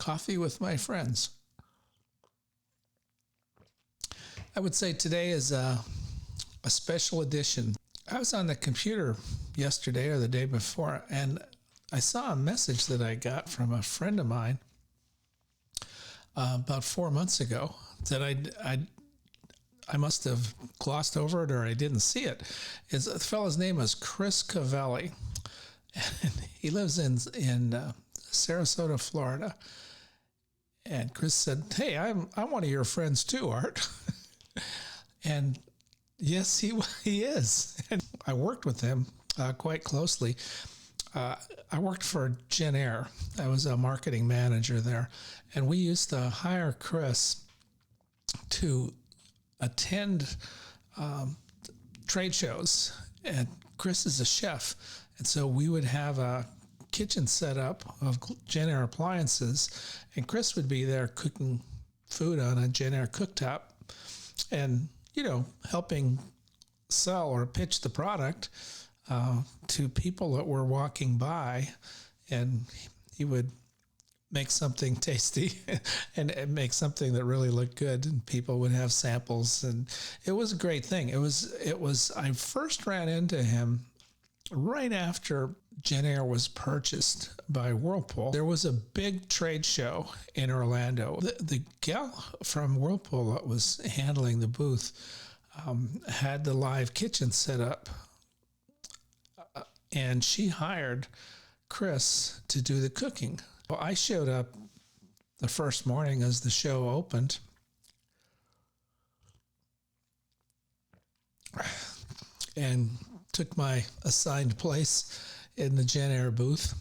coffee with my friends. I would say today is a special edition. I was on the computer yesterday or the day before, and I saw a message that I got from a friend of mine about 4 months ago that I must have glossed over it or I didn't see it. The fellow's name is Chris Cavelli, and he lives in Sarasota, Florida. And Chris said, "Hey, I'm one of your friends too, Art." And yes, he is. And I worked with him quite closely. I worked for Jen Air. I was a marketing manager there. And we used to hire Chris to attend trade shows. And Chris is a chef. And so we would have a kitchen set up of Jen Air appliances. And Chris would be there cooking food on a Jen Air cooktop and, helping sell or pitch the product to people that were walking by, and he would make something tasty and make something that really looked good, and people would have samples, and it was a great thing. It was I first ran into him right after Jen Air was purchased by Whirlpool. There was a big trade show in Orlando. The gal from Whirlpool that was handling the booth had the live kitchen set up, and she hired Chris to do the cooking. Well, I showed up the first morning as the show opened, and took my assigned place in the Jen Air booth.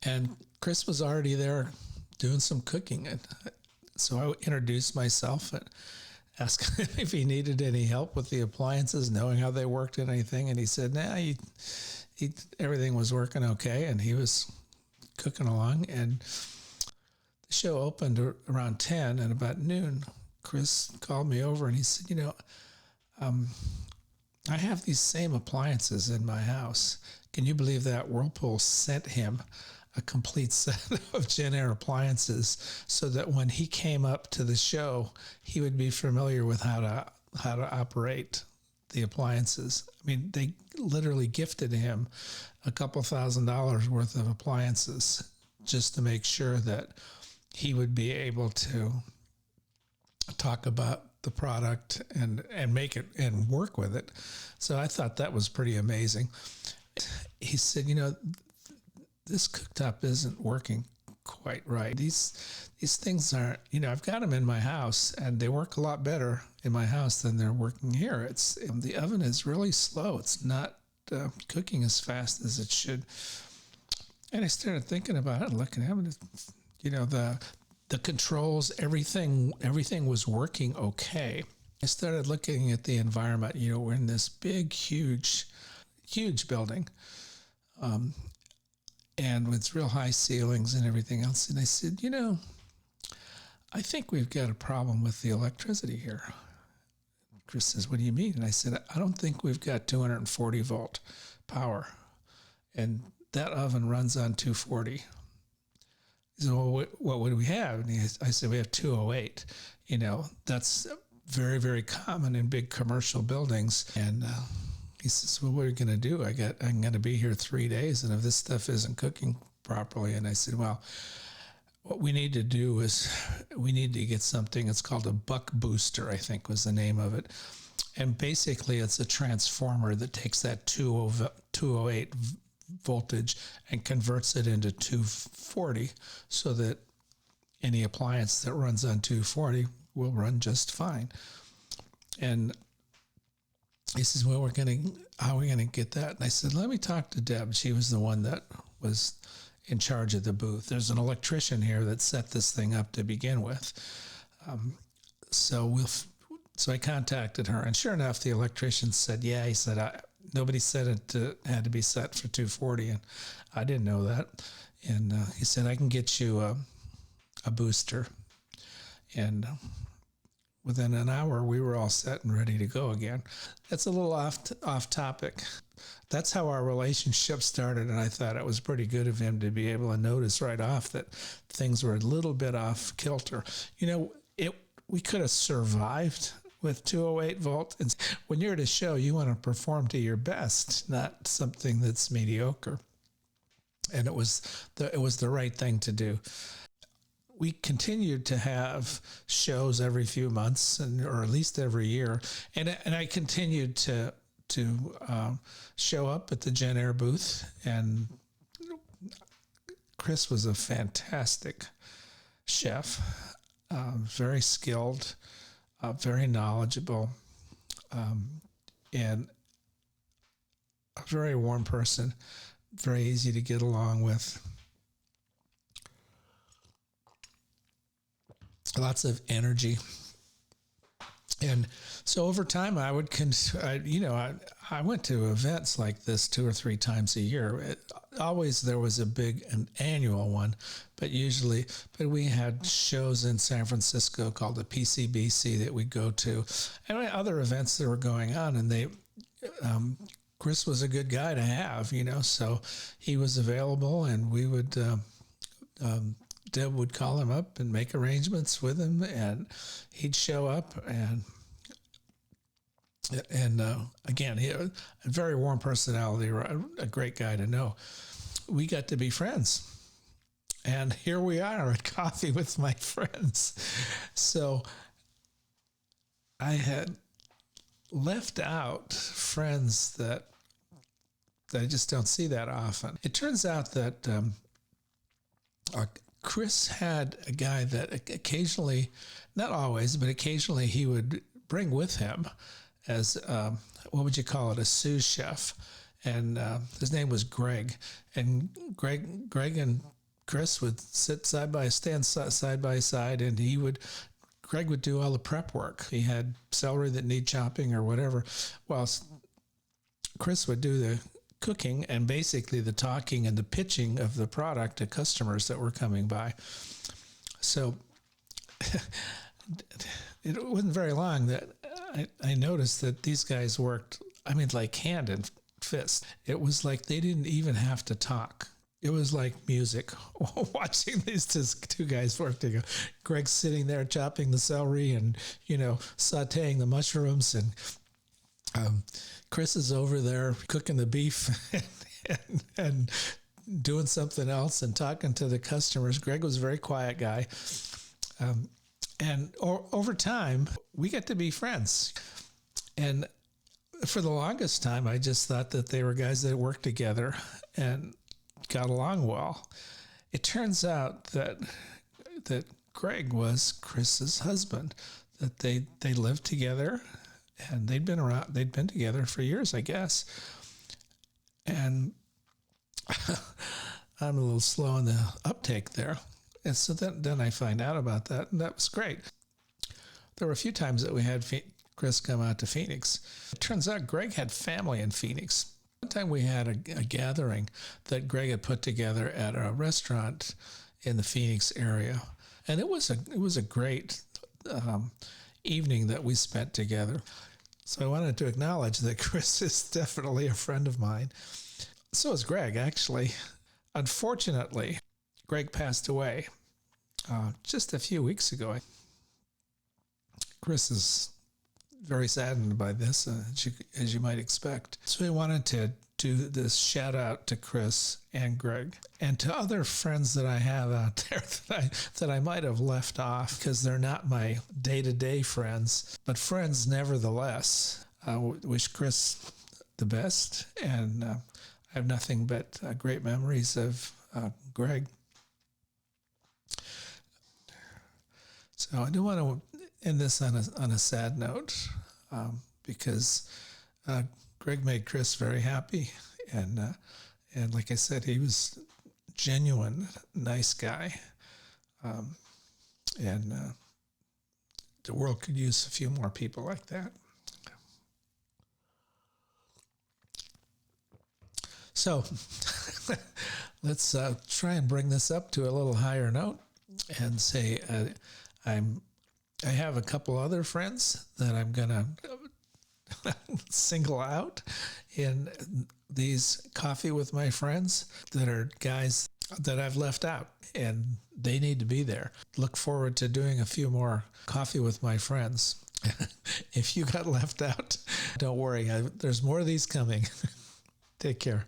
And Chris was already there doing some cooking. And so I introduced myself and asked him if he needed any help with the appliances, knowing how they worked and anything. And he said, everything was working okay. And he was cooking along. And the show opened around 10, and about noon, Chris called me over and he said, I have these same appliances in my house. Can you believe that Whirlpool sent him a complete set of Jen Air appliances so that when he came up to the show, he would be familiar with how to operate the appliances. I mean, they literally gifted him a couple $1,000s worth of appliances just to make sure that he would be able to talk about the product and make it and work with it. So I thought that was pretty amazing. He said, this cooktop isn't working quite right. These things aren't, I've got them in my house and they work a lot better in my house than they're working here. The oven is really slow. It's not cooking as fast as it should. And I started thinking about it and looking at it, the controls, everything was working okay. I started looking at the environment. We're in this big, huge building, and with real high ceilings and everything else. And I said, I think we've got a problem with the electricity here. Chris says, what do you mean? And I said, I don't think we've got 240 volt power, and that oven runs on 240. He said, well, what would we have? And I said, we have 208. That's very, very common in big commercial buildings. And he says, well, what are you going to do? I'm going to be here 3 days, and if this stuff isn't cooking properly. And I said, well, what we need to do is we need to get something. It's called a buck booster, I think was the name of it. And basically it's a transformer that takes that 208 voltage and converts it into 240 so that any appliance that runs on 240 will run just fine. And he says, well, how are we going to get that? And I said, let me talk to Deb. She was the one that was in charge of the booth. There's an electrician here that set this thing up to begin with. So I contacted her, and sure enough, the electrician said, yeah, he said, nobody said it had to be set for 240, and I didn't know that. And he said, I can get you a booster. And within an hour, we were all set and ready to go again. That's a little off topic. That's how our relationship started, and I thought it was pretty good of him to be able to notice right off that things were a little bit off kilter. We could have survived with 208 volt. And when you're at a show, you want to perform to your best, not something that's mediocre. And it was the right thing to do. We continued to have shows every few months, or at least every year, and I continued to show up at the Gen Air booth. And Chris was a fantastic chef, very skilled, very knowledgeable, and a very warm person, very easy to get along with. Lots of energy. And so over time, I went to events like this 2 or 3 times a year. Always there was an annual one, but we had shows in San Francisco called the PCBC that we'd go to, and other events that were going on. And Chris was a good guy to have, so he was available, and we would, Deb would call him up and make arrangements with him, and he'd show up, and again, he had a very warm personality, a great guy to know. We got to be friends, and here we are at coffee with my friends. So I had left out friends that I just don't see that often. It turns out that Chris had a guy that occasionally, not always, but occasionally he would bring with him as, what would you call it, a sous chef. And his name was Greg. And Greg and Chris would stand side by side, and Greg would do all the prep work. He had celery that need chopping or whatever, whilst Chris would do the cooking and basically the talking and the pitching of the product to customers that were coming by. So it wasn't very long that I noticed that these guys worked, like hand and fist. It was like they didn't even have to talk. It was like music watching these two guys work together. Greg's sitting there chopping the celery and, sauteing the mushrooms, and Chris is over there cooking the beef and doing something else and talking to the customers. Greg was a very quiet guy. And over time, we got to be friends. And for the longest time, I just thought that they were guys that worked together and got along well. It turns out that Greg was Chris's husband, that they lived together, and they'd been together for years, I guess. And I'm a little slow on the uptake there. And so then I find out about that, and that was great. There were a few times that we had Chris come out to Phoenix. It turns out Greg had family in Phoenix. One time we had a gathering that Greg had put together at a restaurant in the Phoenix area. And it was a great evening that we spent together. So I wanted to acknowledge that Chris is definitely a friend of mine. So is Greg, actually. Unfortunately, Greg passed away just a few weeks ago. Chris is very saddened by this, as you might expect. So we wanted to do this shout out to Chris and Greg and to other friends that I have out there that I might have left off because they're not my day-to-day friends, but friends nevertheless. I wish Chris the best, and I have nothing but great memories of Greg. So I do want to end this on a sad note, because Greg made Chris very happy, and like I said, he was genuine, nice guy, and the world could use a few more people like that. So let's try and bring this up to a little higher note and say I'm I have a couple other friends that I'm going to single out in these coffee with my friends that are guys that I've left out, and they need to be there. Look forward to doing a few more coffee with my friends. If you got left out, don't worry. There's more of these coming. Take care.